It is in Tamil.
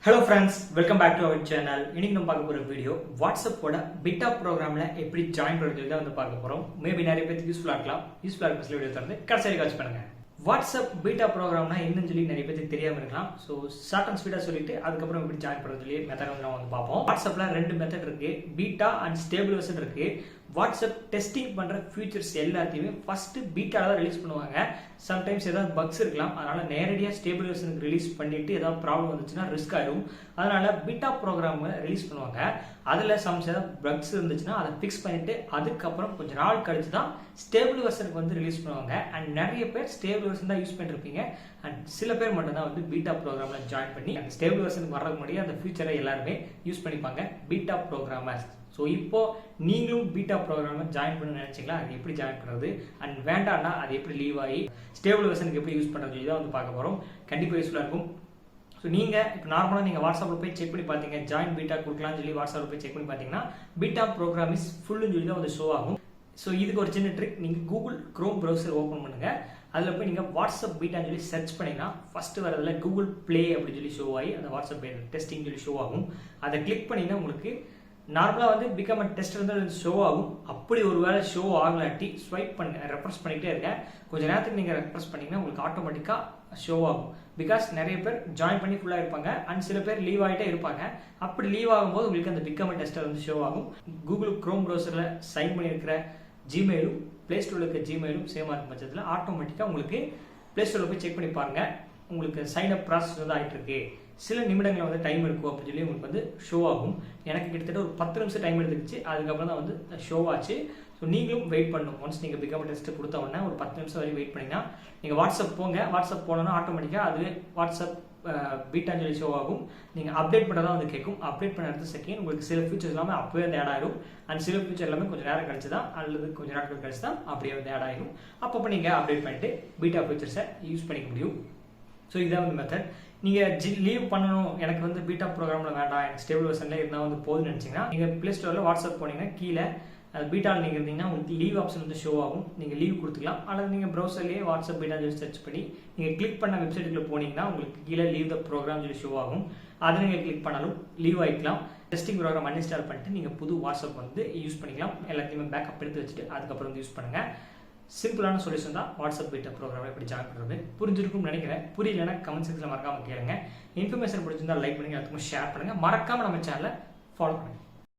Hello friends, welcome back to our channel. இன்னைக்கு நம்ம பார்க்க போற வீடியோ WhatsApp ஓட beta programல எப்படி ஜாயின் பண்றது தான் வந்து பார்க்க போறோம். மேபி நிறைய பேருக்கு யூஸ்ஃபுல்லா இருக்கலாம். யூஸ்ஃபுல்லா இருக்க வீடியோ தரது கடைசி வரைக்கும் வாட்ச் பண்ணுங்க. WhatsApp beta programனா என்னன்னு சொல்லி நிறைய பேருக்கு தெரியாம இருக்கலாம். சோ ஷார்ட் அண்ட் ஸ்வீட்டா சொல்லிட்டு அதுக்கு அப்புறம் எப்படி ஜாயின் பண்றது சொல்லி மெத்தட் வந்து நாம வந்து பாப்போம். WhatsAppல ரெண்டு மெத்தட் இருக்கு. பீட்டா அண்ட் ஸ்டேபிள் வெர்ஷன் இருக்கு. WhatsApp டெஸ்டிங் பண்ற ஃபீச்சர்ஸ் எல்லாத்தையுமே ஃபர்ஸ்ட் பீட்டால தான் ரிலீஸ் பண்ணுவாங்க. சம்டைம்ஸ் ஏதாவது பக்ஸ் இருக்கலாம். அதனால நேரடியா ஸ்டேபிள் வெர்ஷனுக்கு ரிலீஸ் பண்ணிட்டு ஏதாவது ப்ராப்ளம் வந்துச்சுன்னா ரிஸ்க் ஆயிடும். அதனால பீட்டா ப்ரோக்ராம் ரிலீஸ் பண்ணுவாங்க. அதுல சம்ஸ் ஏதாவது பக்ஸ் இருந்துச்சுன்னா அதை ஃபிக்ஸ் பண்ணிட்டு அதுக்கப்புறம் கொஞ்ச நாள் கழிச்சு தான் ஸ்டேபிள் வெர்ஷனுக்கு வந்து ரிலீஸ் பண்ணுவாங்க. அண்ட் நிறைய பேர் ஸ்டேபிள் வெர்ஷன் தான் யூஸ் பண்ணிருப்பீங்க. அண்ட் சில பேர் மட்டும் தான் வந்து பீட்டா ப்ரோக்ராம்ல ஜாயின் பண்ணி அந்த ஸ்டேபிள் வெர்ஷனுக்கு வர்றதுக்கு முன்னாடி அந்த ஃபீச்சரை எல்லாருமே யூஸ் பண்ணிப்பாங்க பீட்டா ப்ரோக்ராமர்ஸ். ஸோ இப்போ நீங்களும் பீட்டா ப்ரோக்ராம் ஜாயின் பண்ண நினைச்சீங்களா, அது எப்படி ஜாயின் பண்ணுறது அண்ட் வேண்டாம்னா அது எப்படி லீவ் ஆகி ஸ்டேபிள் வெர்ஷனுக்கு எப்படி யூஸ் பண்ணுறது இதான் வந்து பார்க்க போகிறோம். கண்டிப்பாக யூஸ்ஃபுல்லாக இருக்கும். ஸோ நீங்கள் இப்போ நார்மலாக நீங்கள் வாட்ஸ்அப்பில் போய் செக் பண்ணி பார்த்தீங்க ஜாயின் பீட்டா கொடுக்கலாம்னு சொல்லி வாட்ஸ்அப்பில் போய் செக் பண்ணி பார்த்தீங்கன்னா பீட்டா ப்ரோக்ராம் இஸ் ஃபுல்லுன்னு சொல்லி தான் வந்து ஷோ ஆகும். ஸோ இதுக்கு ஒரு சின்ன ட்ரிக், நீங்கள் கூகுள் க்ரோம் ப்ரௌசர் ஓப்பன் பண்ணுங்கள். அதில் போய் நீங்கள் வாட்ஸ்அப் பீட்டான்னு சொல்லி சர்ச் பண்ணிங்கன்னா ஃபஸ்ட்டு வரதுல கூகுள் ப்ளே அப்படின்னு சொல்லி ஷோ ஆகி அந்த வாட்ஸ்அப் டெஸ்டிங் சொல்லி ஷோ ஆகும். அதை கிளிக் பண்ணிங்கன்னா உங்களுக்கு நார்மலாக வந்து பிகம் அண்ட் டெஸ்ட் வந்து ஷோ ஆகும். அப்படி ஒரு வேளை ஷோ ஆகலாட்டி ஸ்வைப் பண்ண ரெஃப்ரெஷ் பண்ணிக்கிட்டே இருக்கேன். கொஞ்சம் நேரத்துக்கு நீங்கள் ரெஃப்ரெஷ் பண்ணிங்கன்னா உங்களுக்கு ஆட்டோமேட்டிக்காக ஷோ ஆகும். பிகாஸ் நிறைய பேர் ஜாயின் பண்ணி ஃபுல்லாக இருப்பாங்க அண்ட் சில பேர் லீவ் ஆகிட்டே இருப்பாங்க. அப்படி லீவ் ஆகும்போது உங்களுக்கு அந்த பிகம் அண்ட் டெஸ்ட்டை வந்து ஷோ ஆகும். கூகுள் க்ரோம் ப்ரௌசரில் சைன் பண்ணியிருக்கிற ஜிமெயிலும் ப்ளே ஸ்டோரில் இருக்க ஜிமெயிலும் சேமாக இருக்கும் பட்சத்தில் ஆட்டோமேட்டிக்காக உங்களுக்கு ப்ளே ஸ்டோரில் போய் செக் பண்ணி பாருங்க. உங்களுக்கு சைன் அப் ப்ராசஸ் வந்து ஆகிட்டு இருக்கு. சில நிமிடங்கள் வந்து டைம் இருக்கும் அப்படின்னு சொல்லி உங்களுக்கு வந்து ஷோ ஆகும். எனக்கு கிட்டத்தட்ட ஒரு 10 நிமிஷம் டைம் எடுத்துக்கிச்சு. அதுக்கப்புறம் தான் வந்து ஷோ ஆச்சு. ஸோ நீங்களும் வெயிட் பண்ணணும். ஒன்ஸ் நீங்கள் பிகம் டெஸ்ட் கொடுத்த உடனே ஒரு 10 நிமிஷம் வரைக்கும் வெயிட் பண்ணிங்கன்னா நீங்கள் வாட்ஸ்அப் போங்க. வாட்ஸ்அப் போனோன்னா ஆட்டோமேட்டிக்காக அது வாட்ஸ்அப் பீட்டான்னு சொல்லி ஷோ ஆகும். நீங்கள் அப்டேட் பண்ணதான் வந்து கேட்கும். அப்டேட் பண்ண அடுத்த செகண்ட் உங்களுக்கு சில ஃபீச்சர்ஸ் எல்லாமே அப்போவே வந்து ஆட் ஆகிடும். அண்ட் சில ஃபீச்சர் எல்லாமே கொஞ்சம் நேரம் கழிச்சு தான் அல்லது கொஞ்சம் நாட்கள் கழிச்சு தான் அப்படியே வந்து ஆட் ஆகிடும். அப்பப்போ நீங்கள் அப்டேட் பண்ணிட்டு பீட்டா ஃபீச்சர்ஸை யூஸ் பண்ணிக்க முடியும். ஸோ இதான் வந்து மெத்தட். நீங்கள் லீவ் பண்ணணும், எனக்கு வந்து பீட்டா ப்ரோக்ராமில் வேண்டாம், எனக்கு ஸ்டேபிள் வெர்ஷனில் இருந்தால் வந்து போதுன்னு நினச்சிங்கன்னா நீங்கள் ப்ளே ஸ்டோரில் வாட்ஸ்அப் போனீங்கன்னா கீழே பீட்டாவில் நீங்கள் இருந்தீங்கன்னா உங்களுக்கு லீவ் ஆப்ஷன் வந்து ஷோ ஆகும். நீங்கள் லீவ் கொடுத்துக்கலாம். அல்லது நீங்கள் ப்ரௌசர்லேயே வாட்ஸ்அப் பீட்டா சொல்லி சர்ச் பண்ணி நீங்கள் கிளிக் பண்ண வெப்சைட்டுக்குள்ளே போனீங்கன்னா உங்களுக்கு கீழே லீவ் த ப்ரோக்ராம் சொல்லி ஷோ ஆகும். அதை நீங்கள் கிளிக் பண்ணாலும் லீவ் ஆகிக்கலாம். டெஸ்டிங் ப்ரோக்ராம் அன்இன்ஸ்டால் பண்ணிட்டு நீங்கள் புது வாட்ஸ்அப் வந்து யூஸ் பண்ணிக்கலாம். எல்லாத்தையுமே பேக்கப் எடுத்து வச்சுட்டு அதுக்கப்புறம் வந்து யூஸ் பண்ணுங்கள். சிம்பிளான சொல்யூஷன் தான் வாட்ஸ்அப் பீட்டா ப்ரோக்ராம் எப்படி ஜாயின் பண்ணுறது. புரிஞ்சிருக்கும்னு நினைக்கிறேன். புரியலன்னா கமெண்ட் செக்ஷனில் மறக்காமல் கேளுங்க. இன்ஃபர்மேஷன் பிடிச்சிருந்தா லைக் பண்ணுங்க, அதுக்கும் ஷேர் பண்ணுங்க. மறக்காம நம்ம சேனலை ஃபாலோ பண்ணுங்க.